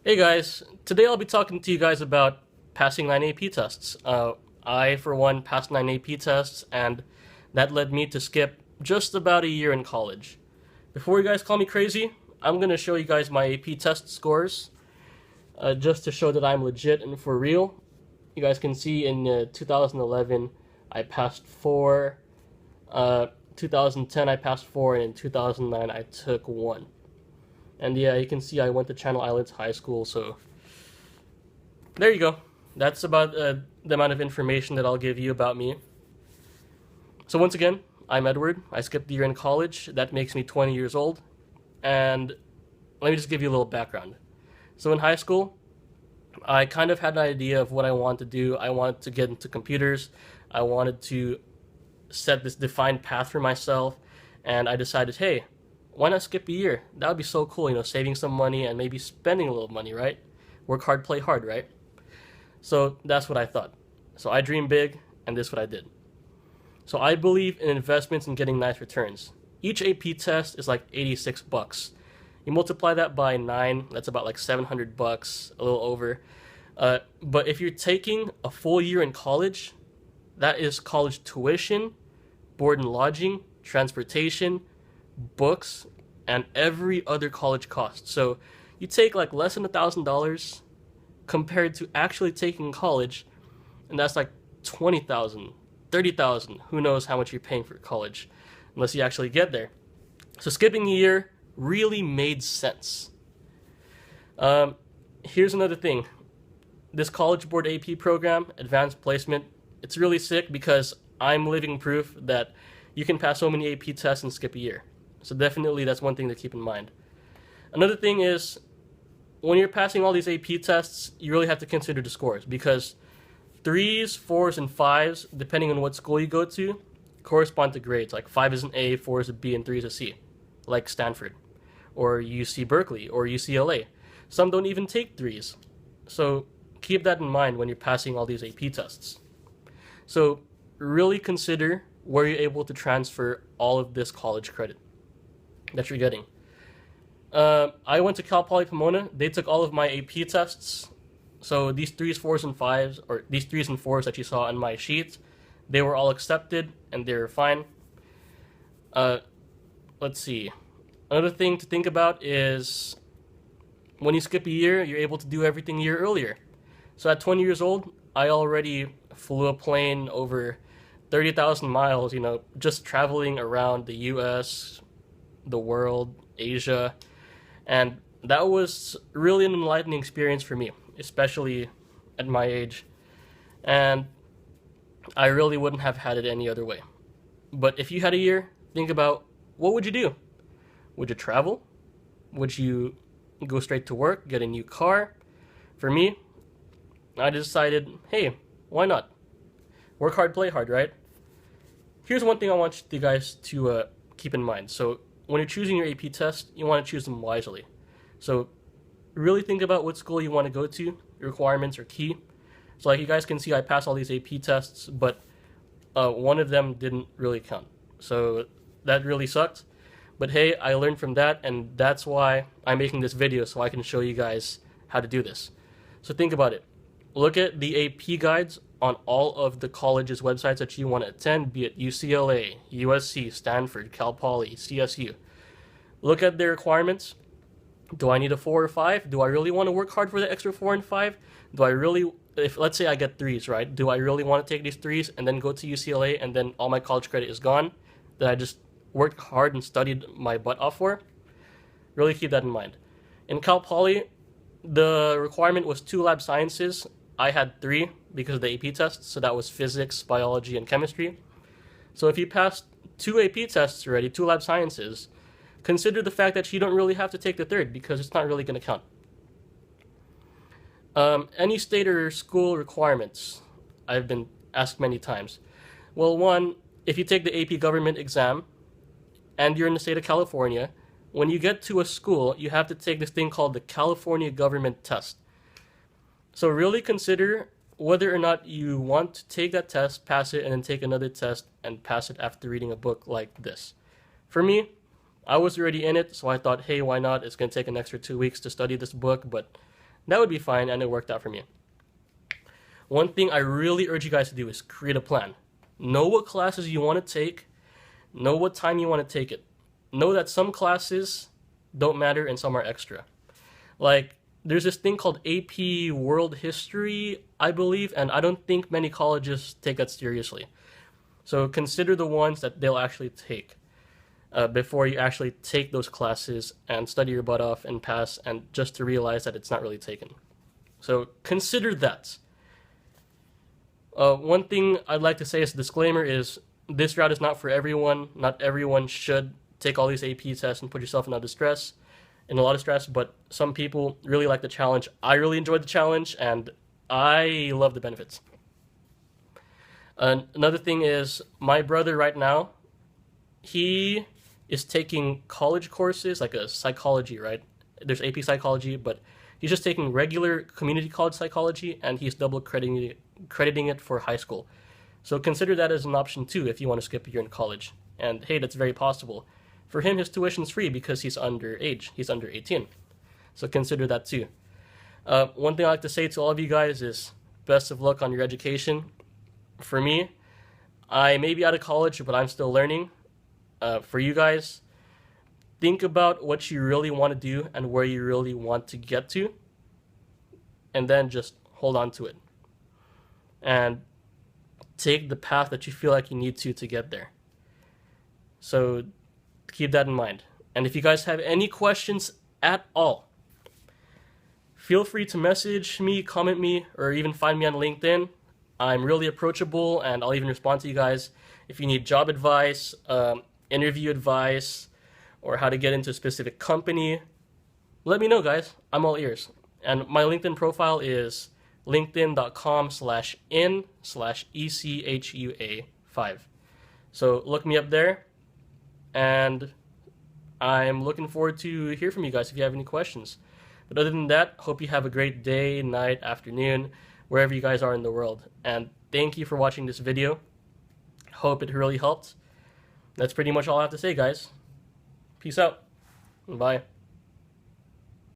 Hey guys, today I'll be talking to you guys about passing 9 AP tests. I, for one, passed 9 AP tests, and that led me to skip just about a year in college. Before you guys call me crazy, I'm going to show you guys my AP test scores, just to show that I'm legit and for real. You guys can see in 2011, I passed 4, 2010 I passed 4, and in 2009 I took 1. And yeah, you can see I went to Channel Islands High School, so there you go. That's about the amount of information that I'll give you about me. So once again, I'm Edward. I skipped a year in college. That makes me 20 years old. And let me just give you a little background. So in high school, I kind of had an idea of what I wanted to do. I wanted to get into computers. I wanted to set this defined path for myself. And I decided, hey, why not skip a year? That would be so cool, saving some money and maybe spending a little money, right? Work hard, play hard, right? So that's what I thought. So I dreamed big, and this is what I did. So I believe in investments and getting nice returns. Each AP test is like 86 bucks. You multiply that by 9, that's about like 700 bucks, a little over. But if you're taking a full year in college, that is college tuition, board and lodging, transportation, books, and every other college cost. So you take like less than $1,000 compared to actually taking college, and that's like 20,000, 30,000. Who knows how much you're paying for college unless you actually get there. So skipping a year really made sense. Here's another thing. This College Board AP program, Advanced Placement, it's really sick because I'm living proof that you can pass so many AP tests and skip a year. So definitely that's one thing to keep in mind. Another thing is when you're passing all these AP tests, you really have to consider the scores because 3s, 4s, and 5s, depending on what school you go to, correspond to grades. Like 5 is an A, 4 is a B, and 3 is a C, like Stanford, or UC Berkeley, or UCLA. Some don't even take 3s. So keep that in mind when you're passing all these AP tests. So really consider where you're able to transfer all of this college credit that you're getting. I went to Cal Poly Pomona. They took all of my AP tests. So these 3s, 4s, and 5s, or these 3s and 4s that you saw on my sheet, they were all accepted and they were fine. Let's see. Another thing to think about is when you skip a year, you're able to do everything a year earlier. So at 20 years old, I already flew a plane over 30,000 miles, just traveling around the US, the world, Asia, and that was really an enlightening experience for me, especially at my age, and I really wouldn't have had it any other way. But if you had a year, think about what would you do? Would you travel? Would you go straight to work, get a new car? For me, I decided, hey, why not? Work hard, play hard, right? Here's one thing I want you guys to keep in mind. So when you're choosing your AP test, you want to choose them wisely. So really think about what school you want to go to. Your requirements are key. So like you guys can see, I passed all these AP tests, but one of them didn't really count. So that really sucked. But hey, I learned from that, and that's why I'm making this video, so I can show you guys how to do this. So think about it. Look at the AP guides on all of the colleges' websites that you want to attend, be it UCLA, USC, Stanford, Cal Poly, CSU. Look at their requirements. Do I need a 4 or 5? Do I really want to work hard for the extra 4 and 5? Do I really, if let's say I get 3s, right? Do I really want to take these 3s and then go to UCLA and then all my college credit is gone that I just worked hard and studied my butt off for? Really keep that in mind. In Cal Poly, the requirement was 2 lab sciences. I had 3 because of the AP tests, so that was physics, biology, and chemistry. So if you passed 2 AP tests already, 2 lab sciences, consider the fact that you don't really have to take the 3rd because it's not really going to count. Any state or school requirements, I've been asked many times. Well, one, if you take the AP government exam and you're in the state of California, when you get to a school, you have to take this thing called the California Government Test. So really consider whether or not you want to take that test, pass it, and then take another test and pass it after reading a book like this. For me, I was already in it, so I thought, hey, why not? It's going to take an extra 2 weeks to study this book, but That would be fine, and it worked out for me. One thing I really urge you guys to do is create a plan. Know what classes you want to take. Know what time you want to take it. Know that some classes don't matter and some are extra. Like, there's this thing called AP World History, I believe, and I don't think many colleges take that seriously. So consider the ones that they'll actually take before you actually take those classes and study your butt off and pass, and just to realize that it's not really taken. So consider that. One thing I'd like to say as a disclaimer is this route is not for everyone. Not everyone should take all these AP tests and put yourself in a lot of stress, but some people really like the challenge. I really enjoyed the challenge, and I love the benefits. Another thing is my brother right now, he is taking college courses, like a psychology, right? There's AP psychology, but he's just taking regular community college psychology, and he's double crediting it for high school. So consider that as an option too if you want to skip a year in college. And hey, that's very possible. For him, his tuition's free because he's underage. He's under 18. So consider that too. One thing I like to say to all of you guys is best of luck on your education. For me, I may be out of college, but I'm still learning. For you guys, think about what you really want to do and where you really want to get to, and then just hold on to it. And take the path that you feel like you need to get there. So keep that in mind. And if you guys have any questions at all, feel free to message me, comment me, or even find me on LinkedIn. I'm really approachable, and I'll even respond to you guys. If you need job advice, interview advice, or how to get into a specific company, let me know, guys. I'm all ears. And my LinkedIn profile is linkedin.com/in/ECHUA5. So look me up there, and I'm looking forward to hear from you guys if you have any questions. But other than that, hope you have a great day, night, afternoon, wherever you guys are in the world. And thank you for watching this video. Hope it really helped. That's pretty much all I have to say, guys. Peace out. Bye.